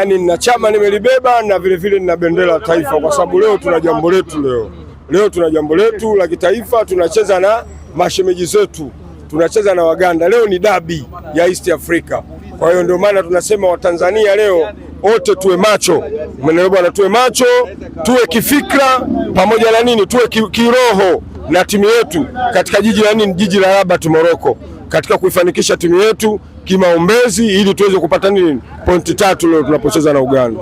yani nina chama nimelibeba na vile vile nina bendera taifa, kwa sababu leo tuna jambo letu leo tuna jambo letu la kitaifa. Tunacheza na mashemeji zetu, tunacheza na Waganda. Leo ni dabi ya East Africa. Kwa hiyo ndio maana tunasema Watanzania leo wote tuwe macho, umeelewa bwana, tuwe macho, tuwe kifikra pamoja na nini, tuwe kiroho na timu yetu katika jiji la nini, jiji la Rabat Morocco, katika kuifanikisha timu yetu kimaombezi ili tuweze kupata nini, pointi 3 leo tunapocheza na Uganda.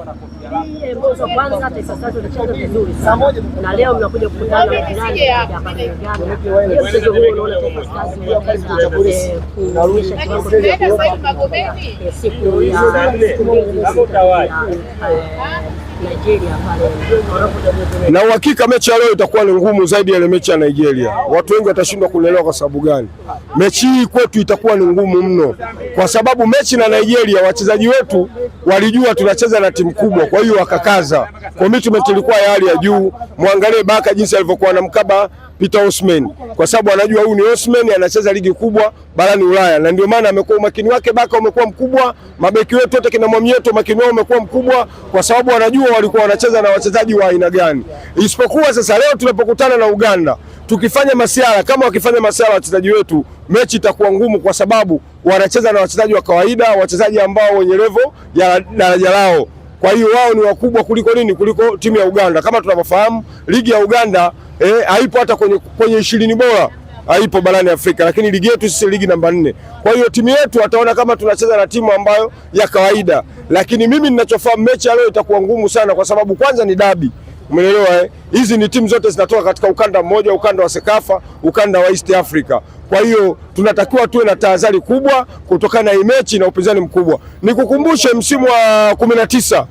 Na leo mnakuja kukutana na jirani hapa na uhakika mechi ya leo itakuwa ni ngumu zaidi ya ile mechi ya Nigeria. Watu wengi watashindwa kuelewa kwa sababu gani. Mechi hii kwetu itakuwa ni ngumu mno, kwa sababu mechi na Nigeria wachezaji wetu walijua tunacheza na timu kubwa, kwa hiyo wakakaza. Commitment ilikuwa ya hali ya juu. Muangalie Baka jinsi alivyokuwa na mkaba Peter Osman, kwa sababu anajua huyu ni Osman, anacheza ligi kubwa barani Ulaya, na ndio maana amekuwa umakini wake Baka umekuwa mkubwa. Mabeki wetu wote kina Mwamnyeto umakini wao umekuwa mkubwa, kwa sababu wanajua walikuwa wanacheza na wachezaji wa aina gani. Isipokuwa sasa leo tunapokutana na Uganda, tukifanya masiara kama wakifanya masiara wachezaji wetu, mechi itakuwa ngumu, kwa sababu wanacheza na wachezaji wa kawaida, wachezaji ambao wenye level ya daraja lao. Kwa hiyo wao ni wakubwa kuliko nini, kuliko timu ya Uganda. Kama tunavyofahamu ligi ya Uganda haipo hata kwenye 20 bora, haipo barani Afrika, lakini ligi yetu sisi ligi namba 4. Kwa hiyo timu yetu wataona kama tunacheza na timu ambayo ya kawaida, lakini mimi ninachofahamu mechi leo itakuwa ngumu sana, kwa sababu kwanza ni dabi. Umeelewa Hizi ni timu zote zinatoka katika ukanda mmoja, ukanda wa Sekafa, ukanda wa East Africa. Kwa hiyo tunatakiwa tuwe na tahadhari kubwa kutokana na hii mechi na upinzani mkubwa. Nikukumbushe msimu wa 19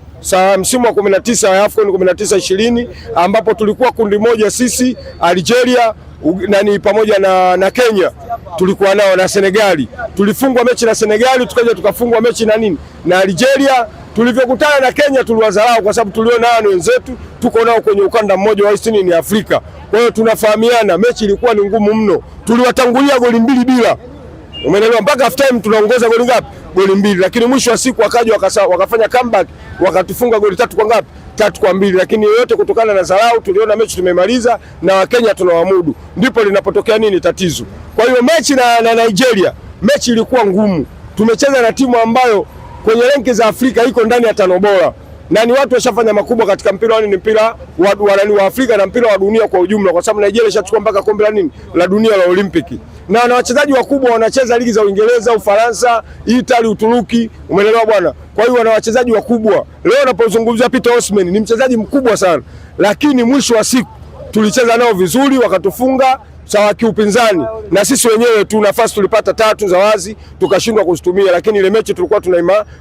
msimu wa 19 ya AFCON 19-20 ambapo tulikuwa kundi moja sisi, Algeria pamoja na Kenya tulikuwa nao, na Senegali. Tulifungwa mechi na Senegali, tukaja tukafungwa mechi na Algeria. Tulivyokutana na Kenya tuliwadharau, kwa sababu tuliona hao wenzetu tuko nao kwenye ukanda mmoja wa East Africa. Kwa hiyo tunafahamiana, mechi ilikuwa ni ngumu mno. Tuliwatangulia goli 2 bila. Umeelewa, mpaka half time tunaongoza goli ngapi? Goli 2, lakini mwisho wa siku wakaja wakafanya comeback, wakatufunga goli 3 kwa ngapi? 3-2. Lakini yote kutokana na dharau, tuliona mechi tumemaliza na Wakenya tunawamudu, ndipo linapotokea nini tatizo. Kwa hiyo mechi na Nigeria, mechi ilikuwa ngumu. Tumecheza na timu ambayo kwenye renki za Afrika iko ndani ya 5 bora, na ni watu washafanya makubwa katika mpira wa Afrika na mpira wa dunia kwa ujumla, kwa sababu Nigeria ishachukua mpaka kombe la dunia la Olimpiki, na wachezaji wakubwa wanacheza ligi za Uingereza, Ufaransa, Italy, Uturuki. Umeelewa bwana? Kwa hiyo wana wachezaji wakubwa. Leo napozungumzia Peter Osman ni mchezaji mkubwa sana, lakini mwisho wa siku tulicheza nao vizuri, wakatufunga sawa kiupinzani, na sisi wenyewe tu nafasi tulipata 3 za wazi tukashindwa kuzitumia, lakini ile mechi tulikuwa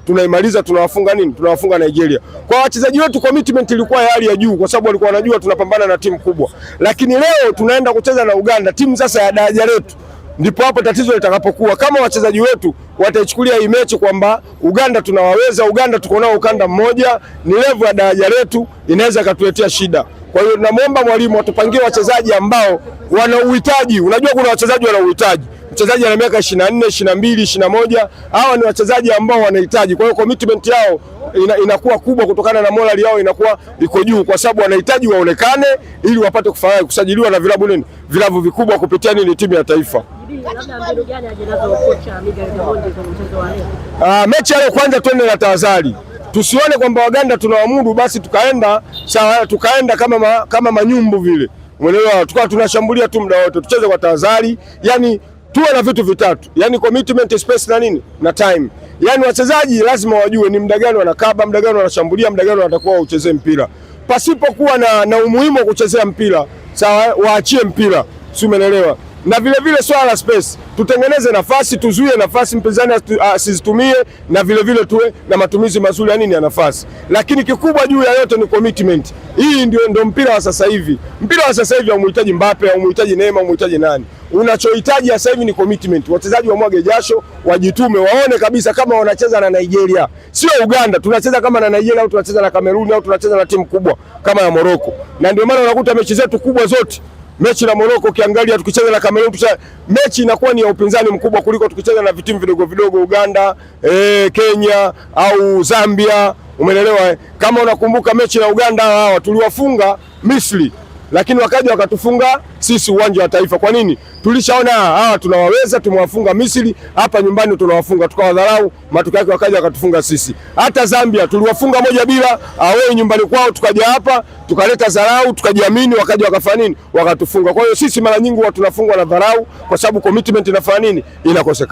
tunaimaliza tunawafunga Nigeria. Kwa wachezaji wetu commitment ilikuwa ya hali ya juu, kwa sababu walikuwa wanajua tunapambana na timu kubwa. Lakini leo tunaenda kucheza na Uganda, timu sasa ya daraja letu. Ndipo hapo tatizo litakapokuwa, kama wachezaji wetu wataichukulia hii mechi kwamba Uganda tunawaweza, Uganda tuko nao ukanda mmoja, ni level ya daraja letu, inaweza katuletea shida. Kwa hiyo tunamwomba mwalimu atupangie wachezaji ambao wana uhitaji. Unajua kuna wachezaji wana uhitaji. Mchezaji ana miaka 24, 22, 21. Hawa ni wachezaji ambao wanahitaji. Kwa hiyo commitment yao inakuwa kubwa kutokana na morali yao inakuwa iko juu, kwa sababu wanahitaji waonekane ili wapate kusajiliwa na vilabu vikubwa kupitia timu ya taifa. Mechi leo kwanza twende na tahadhari. Tusione kwamba Waganda tunawamudu basi tukaenda kama manyumbu vile. Umeelewa? Tukawa tunashambulia tu muda wote. Tucheze kwa tahadhari. Yani tuwe na vitu vitatu. Yani commitment, space na time. Yani wachezaji lazima wajue ni muda gani wanakaba, muda gani wanashambulia, muda gani watakuwa wacheze mpira. Pasipokuwa na umuhimu wa kuchezea mpira, sawa, waachie mpira. Si umeelewa? Na vile swala la space, tutengeneze nafasi, tuzuie nafasi mpinzani asizitumie, na vile tuwe na matumizi mazuri ya nafasi. Lakini kikubwa juu ya yote ni commitment. Hii ndio mpira wa sasa hivi. Mpira wa sasa hivi haumuhitaji Mbappe, haumuhitaji Neymar, haumuhitaji nani. Unachohitaji sasa hivi ni commitment. Wachezaji wamwage jasho, wajitume, waone kabisa kama wanacheza na Nigeria. Sio Uganda, tunacheza kama na Nigeria au tunacheza na Cameroon au tunacheza na timu kubwa kama ya Morocco. Na ndio maana unakuta mechi zetu kubwa zote, mechi na Morocco ukiangalia, tukicheza na Cameroon mechi inakuwa ni ya upinzani mkubwa kuliko tukicheza na vitimu vidogo Uganda, Kenya au Zambia. Umeelewa? Kama unakumbuka mechi na Uganda, hawa tuliwafunga Misri, lakini wakaja wakatufunga sisi uwanja wa Taifa. Kwa nini? Tulishaona hawa tunawaweza, tumewafunga Misri, hapa nyumbani tunawafunga, tukawadharau, matokeo yake wakaja wakatufunga sisi. Hata Zambia tuliwafunga 1-0 away nyumbani kwao, tukaja hapa tukaleta dharau, tukajiamini, wakaja wakafanya nini? Wakatufunga. Kwa hiyo sisi mara nyingi huwa tunafungwa na dharau, kwa sababu commitment inafanya nini? Inakosekana.